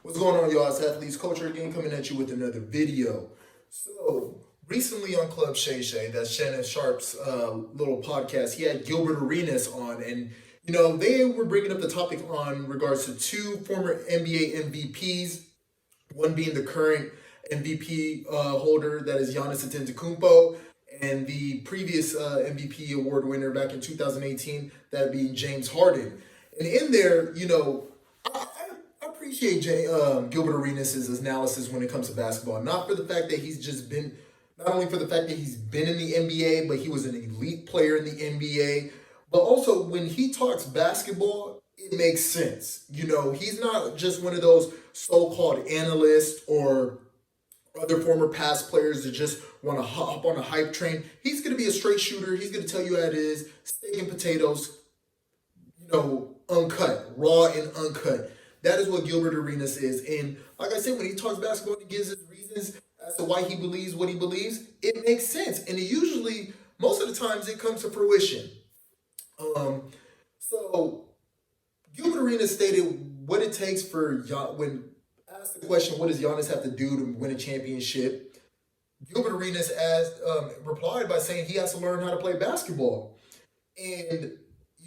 What's going on, y'all? It's Athletes Culture again, coming at you with another video. So, recently on Club Shay Shay, that's Shannon Sharp's little podcast, he had Gilbert Arenas on, and they were bringing up the topic on regards to two former NBA MVPs, one being the current MVP holder, that is Giannis Antetokounmpo, and the previous MVP award winner back in 2018, that being James Harden. And in there, I appreciate Gilbert Arenas' analysis when it comes to basketball. Not only for the fact that he's been in the NBA, but he was an elite player in the NBA. But also, when he talks basketball, it makes sense. He's not just one of those so-called analysts or other former past players that just want to hop on a hype train. He's going to be a straight shooter. He's going to tell you how it is, steak and potatoes, uncut, raw and uncut. That is what Gilbert Arenas is. And like I said, when he talks basketball, he gives his reasons as to why he believes what he believes. It makes sense. And most of the times, it comes to fruition. So Gilbert Arenas stated what it takes when asked the question, what does Giannis have to do to win a championship? Gilbert Arenas replied by saying he has to learn how to play basketball. And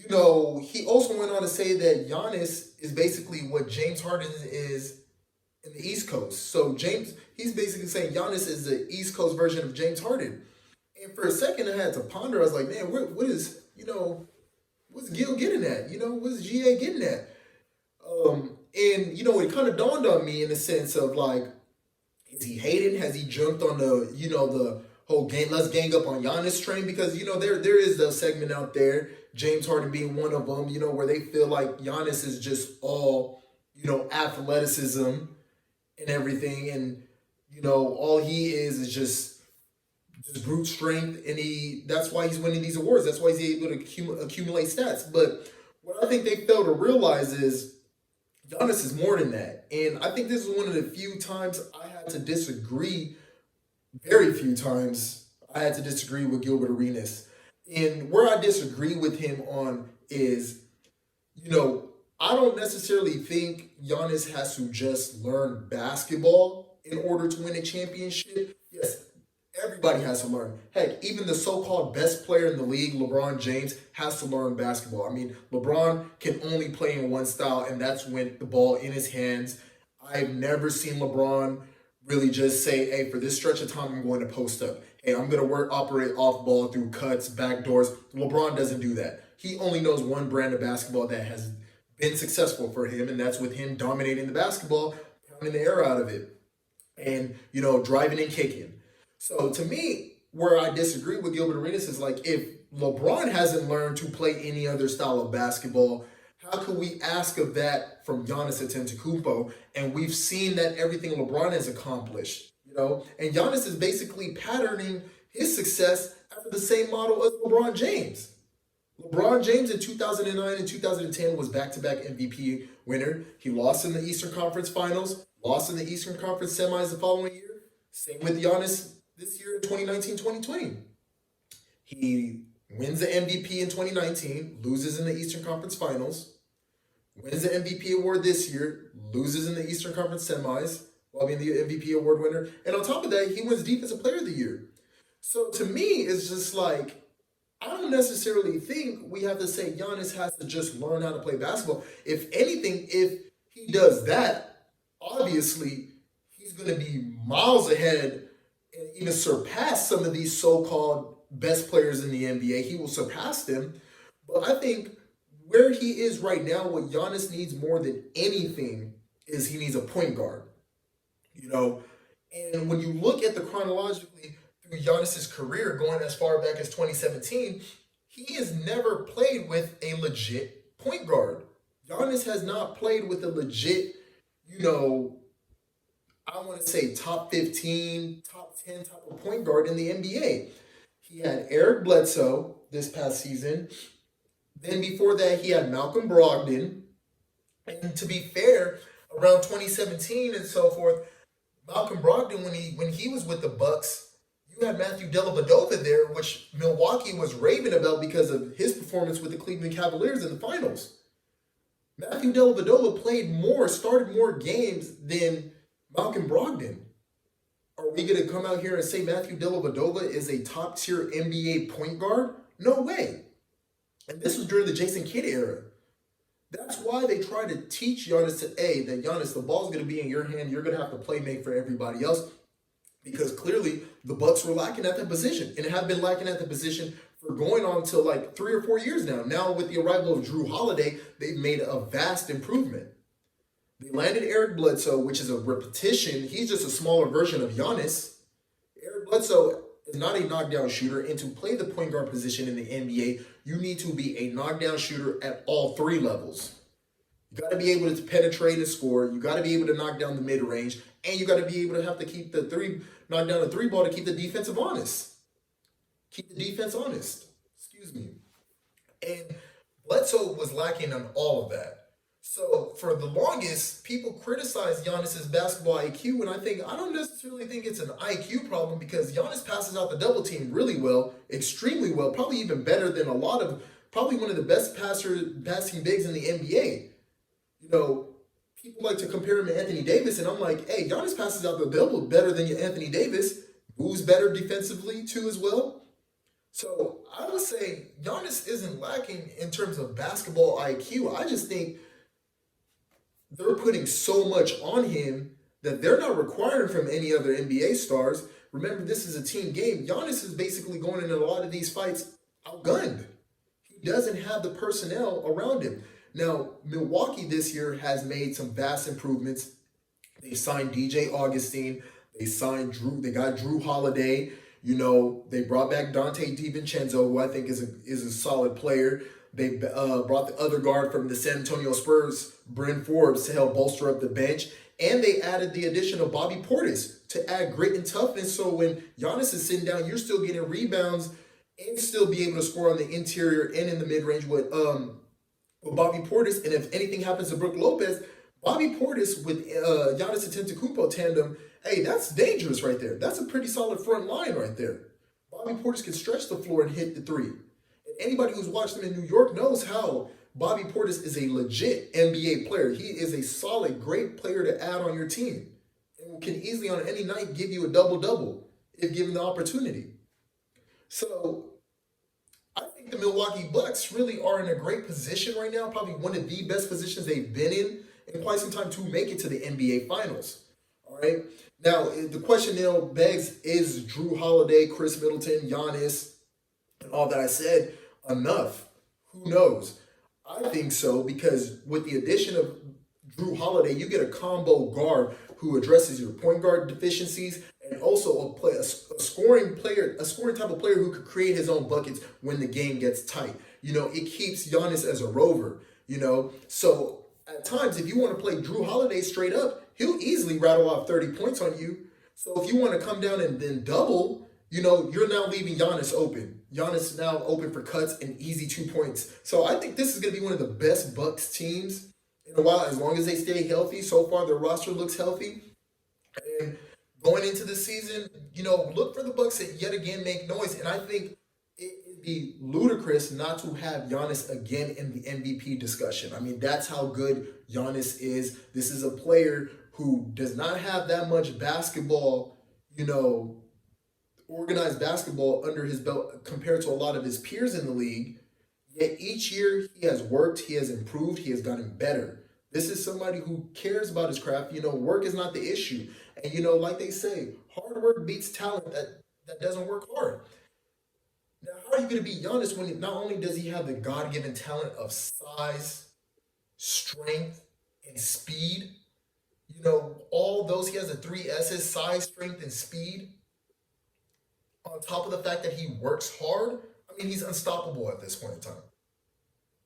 he also went on to say that Giannis is basically what James Harden is in the East Coast. So he's basically saying Giannis is the East Coast version of James Harden. And for a second, I had to ponder. I was like, man, what's Gil getting at? What's GA getting at? It kind of dawned on me in the sense of like, is he hating? Has he jumped on the whole game, let's gang up on Giannis train? Because, there is a segment out there, James Harden being one of them, where they feel like Giannis is just all, athleticism and everything. And, all he is just brute strength. And that's why he's winning these awards. That's why he's able to accumulate stats. But what I think they fail to realize is Giannis is more than that. And I think this is one of the few times I had to disagree, very few times I had to disagree with Gilbert Arenas. And where I disagree with him on is, I don't necessarily think Giannis has to just learn basketball in order to win a championship. Yes, everybody has to learn. Heck, even the so-called best player in the league, LeBron James, has to learn basketball. I mean, LeBron can only play in one style, and that's with the ball in his hands. I've never seen LeBron really just say, hey, for this stretch of time, I'm going to post up. Hey, I'm going to operate off ball through cuts, back doors. LeBron doesn't do that. He only knows one brand of basketball that has been successful for him, and that's with him dominating the basketball, pounding the air out of it, and, driving and kicking. So to me, where I disagree with Gilbert Arenas is like, if LeBron hasn't learned to play any other style of basketball, how could we ask of that from Giannis Antetokounmpo? And we've seen that everything LeBron has accomplished, and Giannis is basically patterning his success after the same model as LeBron James. LeBron James in 2009 and 2010 was back-to-back MVP winner. He lost in the Eastern Conference Finals, lost in the Eastern Conference Semis the following year. Same with Giannis this year in 2019-2020. He wins the MVP in 2019, loses in the Eastern Conference Finals, wins the MVP award this year, loses in the Eastern Conference Semis, while being the MVP award winner. And on top of that, he wins Defensive Player of the Year. So to me, it's just like, I don't necessarily think we have to say Giannis has to just learn how to play basketball. If anything, if he does that, obviously, he's going to be miles ahead and even surpass some of these so-called best players in the NBA. He will surpass them. But I think where he is right now, what Giannis needs more than anything is he needs a point guard. And when you look at the chronologically through Giannis's career, going as far back as 2017, he has never played with a legit point guard. Giannis has not played with a legit, I want to say top 15, top 10 type of point guard in the NBA. He had Eric Bledsoe this past season. Then before that, he had Malcolm Brogdon. And to be fair, around 2017 and so forth, Malcolm Brogdon, when he was with the Bucks, you had Matthew Dellavedova there, which Milwaukee was raving about because of his performance with the Cleveland Cavaliers in the finals. Matthew Dellavedova started more games than Malcolm Brogdon. Are we going to come out here and say Matthew Dellavedova is a top tier NBA point guard? No way. And this was during the Jason Kidd era. That's why they try to teach Giannis that Giannis, the ball's going to be in your hand. You're going to have to play make for everybody else, because clearly the Bucks were lacking at that position and have been lacking at the position for going on to like 3 or 4 years now. Now with the arrival of Drew Holiday, they've made a vast improvement. They landed Eric Bledsoe, which is a repetition. He's just a smaller version of Giannis. Eric Bledsoe is not a knockdown shooter, and to play the point guard position in the NBA, you need to be a knockdown shooter at all 3 levels. You got to be able to penetrate and score. You got to be able to knock down the mid range, and you got to be able to have to keep knock down the 3 ball to keep the defense honest. Keep the defense honest. Excuse me. And Bledsoe was lacking on all of that. So for the longest, people criticized Giannis's basketball IQ, and I don't necessarily think it's an IQ problem, because Giannis passes out the double team really well, extremely well, probably even better than probably one of the best passing bigs in the NBA. You know, people like to compare him to Anthony Davis, and I'm like, hey, Giannis passes out the double better than Anthony Davis, moves better defensively too as well. So I would say Giannis isn't lacking in terms of basketball IQ. I just think they're putting so much on him that they're not requiring from any other NBA stars. Remember, this is a team game. Giannis is basically going into a lot of these fights outgunned. He doesn't have the personnel around him. Now, Milwaukee this year has made some vast improvements. They signed DJ Augustine. They got Drew Holiday. You know, they brought back Dante DiVincenzo, who I think is a solid player. They brought the other guard from the San Antonio Spurs, Bryn Forbes, to help bolster up the bench. And they added the addition of Bobby Portis to add grit and toughness. So when Giannis is sitting down, you're still getting rebounds and still be able to score on the interior and in the mid-range with Bobby Portis. And if anything happens to Brook Lopez, Bobby Portis with Giannis Antetokounmpo tandem, hey, that's dangerous right there. That's a pretty solid front line right there. Bobby Portis can stretch the floor and hit the 3. Anybody who's watched him in New York knows how Bobby Portis is a legit NBA player. He is a solid, great player to add on your team, and can easily on any night give you a double-double if given the opportunity. So I think the Milwaukee Bucks really are in a great position right now, probably one of the best positions they've been in quite some time to make it to the NBA Finals. All right. Now, the question now begs, is Drew Holiday, Chris Middleton, Giannis, and all that I said enough? Who knows? I think so, because with the addition of Drew Holiday, you get a combo guard who addresses your point guard deficiencies, and also a scoring type of player who could create his own buckets when the game gets tight. You know, it keeps Giannis as a rover, you know. So at times, if you want to play Drew Holiday straight up, he'll easily rattle off 30 points on you. So if you want to come down and then double, you know, you're now leaving Giannis open. Giannis is now open for cuts and easy 2 points. So I think this is going to be one of the best Bucks teams in a while, as long as they stay healthy. So far, their roster looks healthy. And going into the season, you know, look for the Bucks to yet again make noise. And I think it'd be ludicrous not to have Giannis again in the MVP discussion. I mean, that's how good Giannis is. This is a player who does not have that much basketball, you know, organized basketball under his belt compared to a lot of his peers in the league. Yet each year he has worked, he has improved, he has gotten better. This is somebody who cares about his craft. You know, work is not the issue. And, you know, like they say, hard work beats talent that doesn't work hard. Now, how are you going to beat Giannis when not only does he have the God-given talent of size, strength, and speed? You know, all those, he has the 3 S's, size, strength, and speed. On top of the fact that he works hard, I mean, he's unstoppable at this point in time.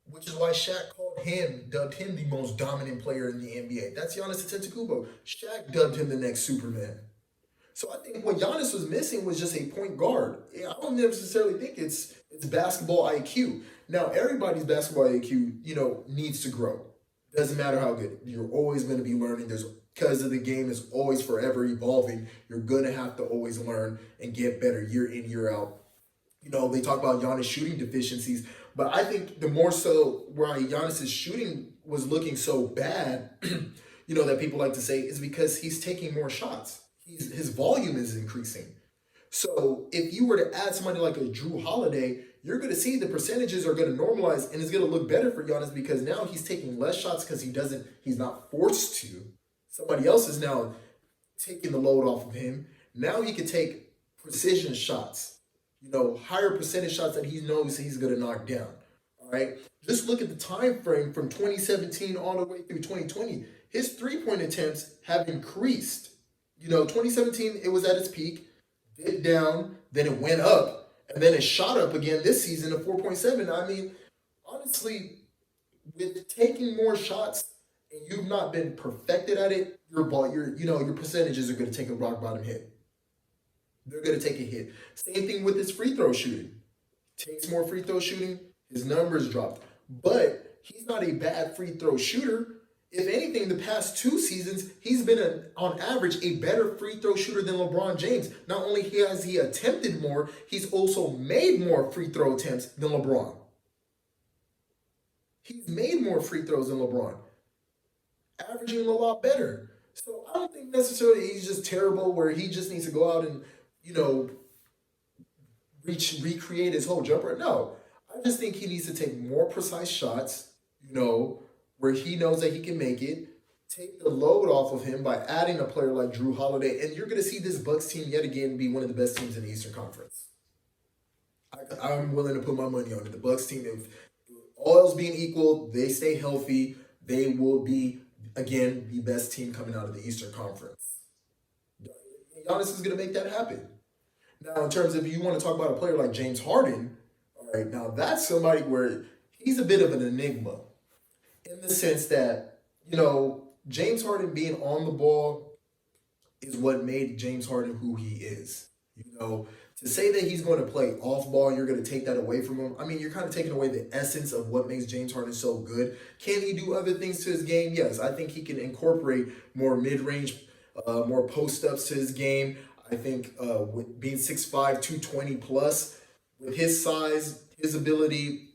Which is why Shaq dubbed him the most dominant player in the NBA. That's Giannis Antetokounmpo. Shaq dubbed him the next Superman. So I think what Giannis was missing was just a point guard. I don't necessarily think it's basketball IQ. Now, everybody's basketball IQ, you know, needs to grow. Doesn't matter how good. You're always going to be learning. Because of the game is always forever evolving, you're going to have to always learn and get better year in, year out. You know, they talk about Giannis shooting deficiencies, but I think the more so where Giannis's shooting was looking so bad, that people like to say is because he's taking more shots. His volume is increasing. So if you were to add somebody like a Drew Holiday, you're going to see the percentages are going to normalize, and it's going to look better for Giannis because now he's taking less shots because he's not forced to. Somebody else is now taking the load off of him. Now he can take precision shots, higher percentage shots that he knows he's going to knock down. All right. Just look at the time frame from 2017 all the way through 2020. His three-point attempts have increased. 2017, it was at its peak, dipped down, then it went up, and then it shot up again this season to 4.7. I mean, honestly, with taking more shots and you've not been perfected at it, your percentages are going to take a rock bottom hit. They're going to take a hit. Same thing with his free throw shooting. Takes more free throw shooting, his numbers dropped. But he's not a bad free throw shooter. If anything, the past 2 seasons, he's been, on average, a better free throw shooter than LeBron James. Not only has he attempted more, he's also made more free throw attempts than LeBron. He's made more free throws than LeBron. Averaging a lot better. So I don't think necessarily he's just terrible where he just needs to go out and, recreate his whole jumper. No. I just think he needs to take more precise shots, where he knows that he can make it, take the load off of him by adding a player like Drew Holiday, and you're going to see this Bucks team yet again be one of the best teams in the Eastern Conference. I'm willing to put my money on it. The Bucks team, if all else being equal, they stay healthy, they will be, again, the best team coming out of the Eastern Conference. Giannis is going to make that happen. Now, in terms of you want to talk about a player like James Harden, all right, now that's somebody where he's a bit of an enigma in the sense that, James Harden being on the ball is what made James Harden who he is. To say that he's going to play off ball and you're going to take that away from him, I mean, you're kind of taking away the essence of what makes James Harden so good. Can he do other things to his game? Yes, I think he can incorporate more mid-range, more post-ups to his game. I think with being 6'5", 220 plus, with his size, his ability,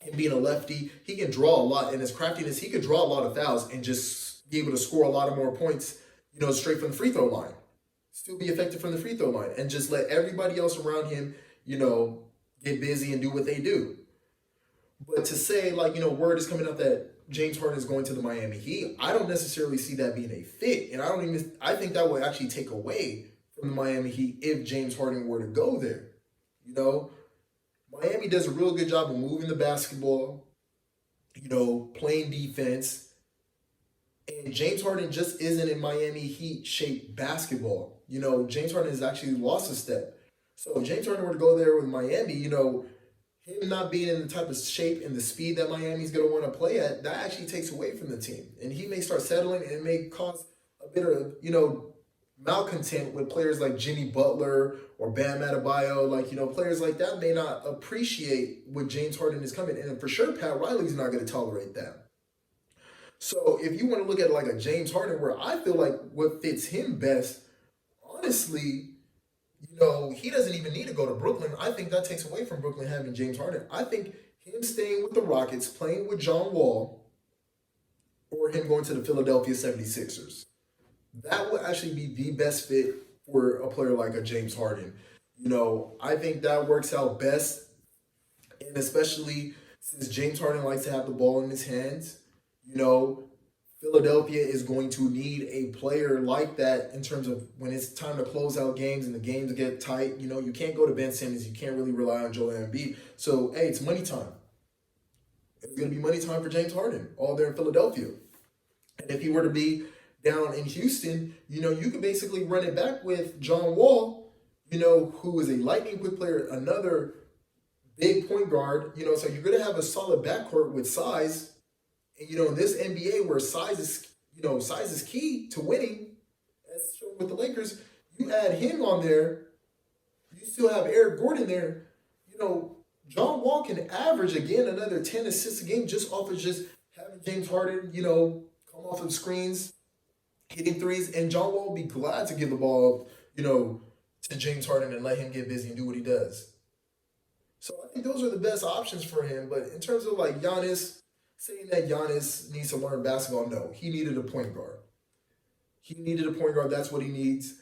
and being a lefty, he can draw a lot. And his craftiness, he could draw a lot of fouls and just be able to score a lot of more points, straight from the free throw line. Still be effective from the free throw line and just let everybody else around him, get busy and do what they do. But to say, word is coming out that James Harden is going to the Miami Heat, I don't necessarily see that being a fit. And I think that would actually take away from the Miami Heat if James Harden were to go there. Miami does a real good job of moving the basketball, playing defense. And James Harden just isn't in Miami Heat-shaped basketball. James Harden has actually lost a step. So if James Harden were to go there with Miami, him not being in the type of shape and the speed that Miami's going to want to play at, that actually takes away from the team. And he may start settling and it may cause a bit of, malcontent with players like Jimmy Butler or Bam Adebayo. Players like that may not appreciate what James Harden is coming. And for sure, Pat Riley's not going to tolerate that. So if you want to look at a James Harden, where I feel like what fits him best, honestly, he doesn't even need to go to Brooklyn. I think that takes away from Brooklyn having James Harden. I think him staying with the Rockets, playing with John Wall, or him going to the Philadelphia 76ers. That would actually be the best fit for a player like a James Harden. I think that works out best, and especially since James Harden likes to have the ball in his hands, Philadelphia is going to need a player like that in terms of when it's time to close out games and the games get tight. You can't go to Ben Simmons. You can't really rely on Joel Embiid. So, hey, it's money time. It's going to be money time for James Harden all there in Philadelphia. And if he were to be down in Houston, you could basically run it back with John Wall, who is a lightning quick player, another big point guard, so you're going to have a solid backcourt with size. And, in this NBA where size is key to winning, as shown with the Lakers, you add him on there, you still have Eric Gordon there, John Wall can average, again, another 10 assists a game just off of just having James Harden, come off of screens, hitting threes, and John Wall will be glad to give the ball, to James Harden and let him get busy and do what he does. So I think those are the best options for him. But in terms of Giannis, saying that Giannis needs to learn basketball. No, he needed a point guard. He needed a point guard. That's what he needs.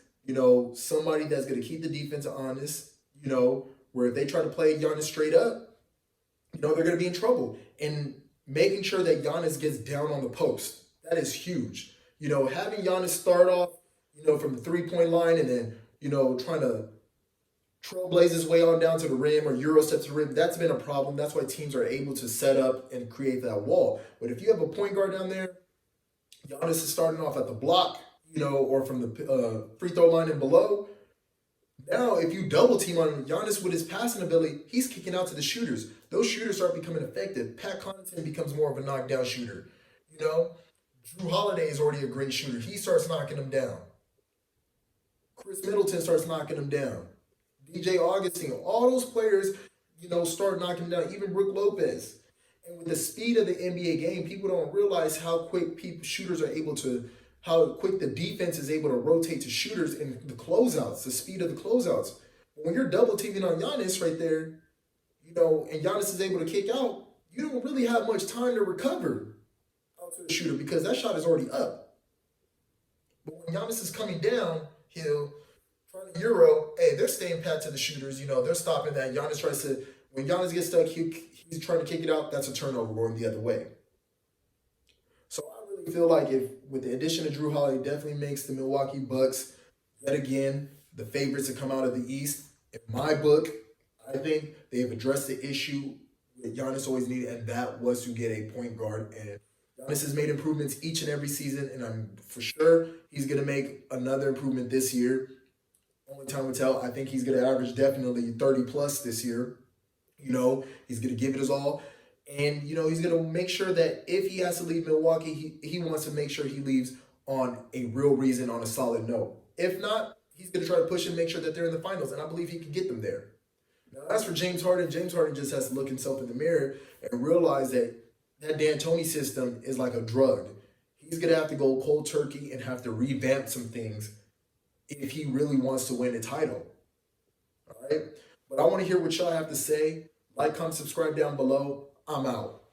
Somebody that's going to keep the defense honest. Where if they try to play Giannis straight up, they're going to be in trouble. And making sure that Giannis gets down on the post, that is huge. Having Giannis start off, from the 3-point line and then, trying to trailblaze his way on down to the rim or Euro step to the rim, that's been a problem. That's why teams are able to set up and create that wall. But if you have a point guard down there, Giannis is starting off at the block, or from the free throw line and below. Now, if you double team on Giannis with his passing ability, he's kicking out to the shooters. Those shooters start becoming effective. Pat Connaughton becomes more of a knockdown shooter. Drew Holiday is already a great shooter. He starts knocking them down. Chris Middleton starts knocking them down. DJ Augustine, all those players, start knocking them down. Even Brook Lopez. And with the speed of the NBA game, people don't realize how quick how quick the defense is able to rotate to shooters in the closeouts, the speed of the closeouts. But when you're double teaming on Giannis right there, and Giannis is able to kick out, you don't really have much time to recover out to the shooter because that shot is already up. But when Giannis is coming down, he'll try to Euro. Hey, they're staying pat to the shooters. They're stopping that. When Giannis gets stuck, he's trying to kick it out. That's a turnover going the other way. So I really feel like with the addition of Drew Holiday, definitely makes the Milwaukee Bucks, yet again, the favorites to come out of the East. In my book, I think they have addressed the issue that Giannis always needed, and that was to get a point guard. And Giannis has made improvements each and every season, and I'm for sure he's going to make another improvement this year. Only time will tell. I think he's going to average definitely 30-plus this year. He's going to give it his all. And, he's going to make sure that if he has to leave Milwaukee, he wants to make sure he leaves on a real reason, on a solid note. If not, he's going to try to push and make sure that they're in the finals, and I believe he can get them there. Now, as for James Harden just has to look himself in the mirror and realize that D'Antoni system is like a drug. He's going to have to go cold turkey and have to revamp some things if he really wants to win a title. All right? But I want to hear what y'all have to say. Like, comment, subscribe down below. I'm out.